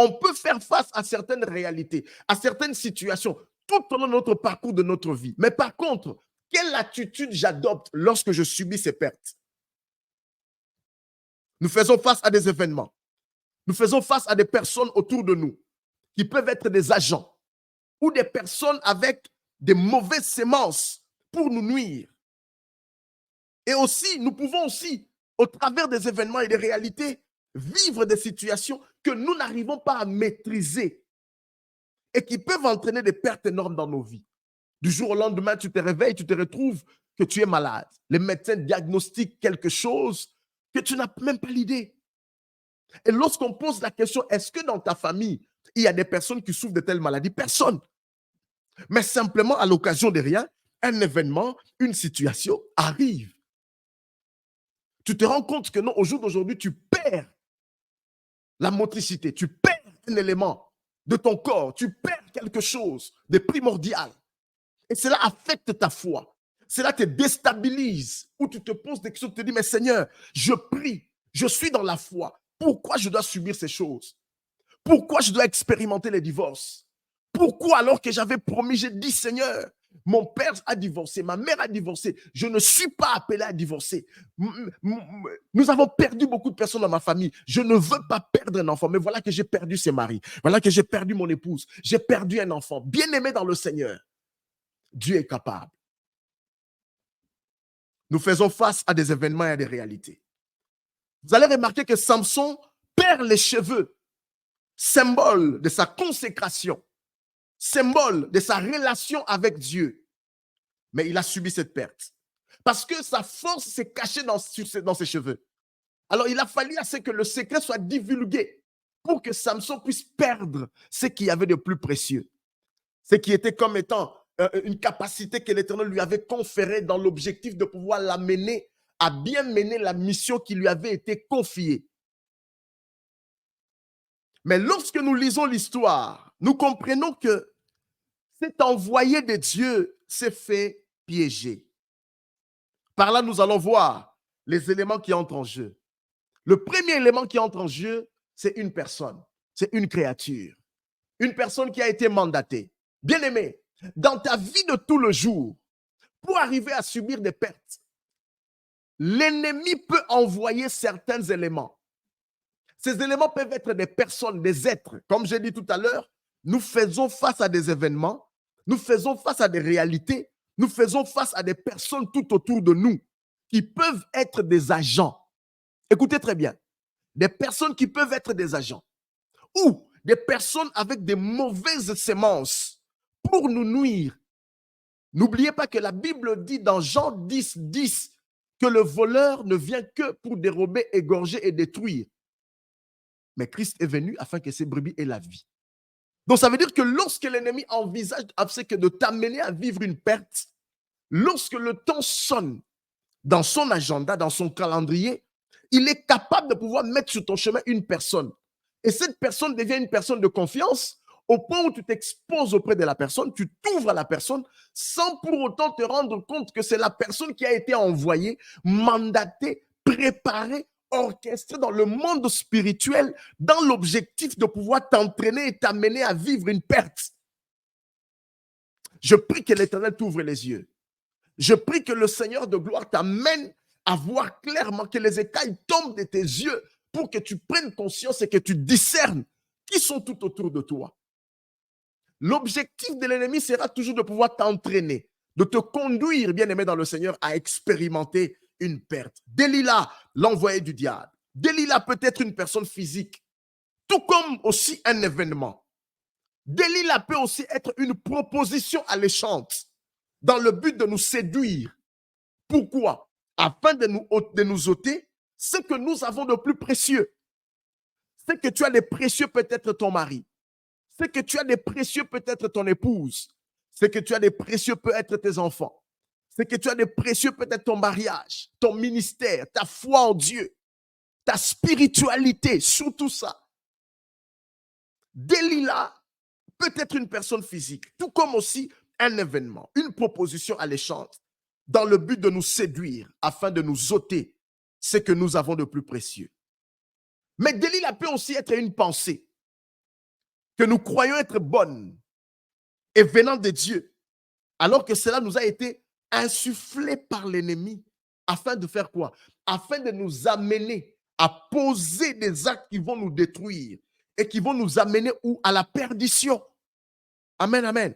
On peut faire face à certaines réalités, à certaines situations, tout au long de notre parcours de notre vie. Mais par contre, quelle attitude j'adopte lorsque je subis ces pertes? Nous faisons face à des événements. Nous faisons face à des personnes autour de nous qui peuvent être des agents ou des personnes avec des mauvaises sémences pour nous nuire. Et aussi, nous pouvons aussi, au travers des événements et des réalités, vivre des situations que nous n'arrivons pas à maîtriser et qui peuvent entraîner des pertes énormes dans nos vies. Du jour au lendemain, tu te réveilles, tu te retrouves que tu es malade. Les médecins diagnostiquent quelque chose que tu n'as même pas l'idée. Et lorsqu'on pose la question, est-ce que dans ta famille, il y a des personnes qui souffrent de telles maladies? Personne. Mais simplement, à l'occasion de rien, un événement, une situation arrive. Tu te rends compte que non, au jour d'aujourd'hui, tu perds la motricité, tu perds un élément de ton corps, tu perds quelque chose de primordial. Et cela affecte ta foi. Cela te déstabilise. Ou tu te poses des questions, tu te dis, mais Seigneur, je prie, je suis dans la foi. Pourquoi je dois subir ces choses? Pourquoi je dois expérimenter les divorces? Pourquoi alors que j'avais promis, j'ai dit, Seigneur, mon père a divorcé, ma mère a divorcé, je ne suis pas appelé à divorcer. Nous avons perdu beaucoup de personnes dans ma famille. Je ne veux pas perdre un enfant, mais voilà que j'ai perdu ses maris. Voilà que j'ai perdu mon épouse. J'ai perdu un enfant. Bien-aimé dans le Seigneur, Dieu est capable. Nous faisons face à des événements et à des réalités. Vous allez remarquer que Samson perd les cheveux, symbole de sa consécration, symbole de sa relation avec Dieu. Mais il a subi cette perte. Parce que sa force s'est cachée dans ses cheveux. Alors il a fallu à ce que le secret soit divulgué pour que Samson puisse perdre ce qu'il y avait de plus précieux. Ce qui était comme étant une capacité que l'Éternel lui avait conférée dans l'objectif de pouvoir l'amener à bien mener la mission qui lui avait été confiée. Mais lorsque nous lisons l'histoire, nous comprenons que cet envoyé de Dieu s'est fait piéger. Par là, nous allons voir les éléments qui entrent en jeu. Le premier élément qui entre en jeu, c'est une personne, c'est une créature, une personne qui a été mandatée. Bien-aimé, dans ta vie de tout le jour, pour arriver à subir des pertes, l'ennemi peut envoyer certains éléments. Ces éléments peuvent être des personnes, des êtres. Comme j'ai dit tout à l'heure, nous faisons face à des événements, nous faisons face à des réalités, nous faisons face à des personnes tout autour de nous qui peuvent être des agents. Écoutez très bien, des personnes qui peuvent être des agents ou des personnes avec des mauvaises sémences pour nous nuire. N'oubliez pas que la Bible dit dans Jean 10, 10 que le voleur ne vient que pour dérober, égorger et détruire. Mais Christ est venu afin que ses brebis aient la vie. Donc ça veut dire que lorsque l'ennemi envisage de t'amener à vivre une perte, lorsque le temps sonne dans son agenda, dans son calendrier, il est capable de pouvoir mettre sur ton chemin une personne. Et cette personne devient une personne de confiance au point où tu t'exposes auprès de la personne, tu t'ouvres à la personne sans pour autant te rendre compte que c'est la personne qui a été envoyée, mandatée, préparée, orchestrée dans le monde spirituel dans l'objectif de pouvoir t'entraîner et t'amener à vivre une perte. Je prie que l'Éternel t'ouvre les yeux. Je prie que le Seigneur de gloire t'amène à voir clairement, que les écailles tombent de tes yeux pour que tu prennes conscience et que tu discernes qui sont tout autour de toi. L'objectif de l'ennemi sera toujours de pouvoir t'entraîner, de te conduire, bien-aimé dans le Seigneur, à expérimenter une perte. Delilah, l'envoyé du diable. Delilah peut être une personne physique, tout comme aussi un événement. Delilah peut aussi être une proposition alléchante dans le but de nous séduire. Pourquoi? Afin de nous ôter ce que nous avons de plus précieux. Ce que tu as de précieux peut être ton mari. Ce que tu as de précieux peut être ton épouse. Ce que tu as de précieux peut être tes enfants. Ce que tu as de précieux peut être ton mariage, ton ministère, ta foi en Dieu, ta spiritualité, surtout ça. Delilah peut être une personne physique, tout comme aussi un événement, une proposition alléchante dans le but de nous séduire afin de nous ôter ce que nous avons de plus précieux. Mais Delilah peut aussi être une pensée. que nous croyons être bonnes et venant de Dieu, alors que cela nous a été insufflé par l'ennemi, afin de faire quoi? Afin de nous amener à poser des actes qui vont nous détruire et qui vont nous amener où? À la perdition. Amen, amen.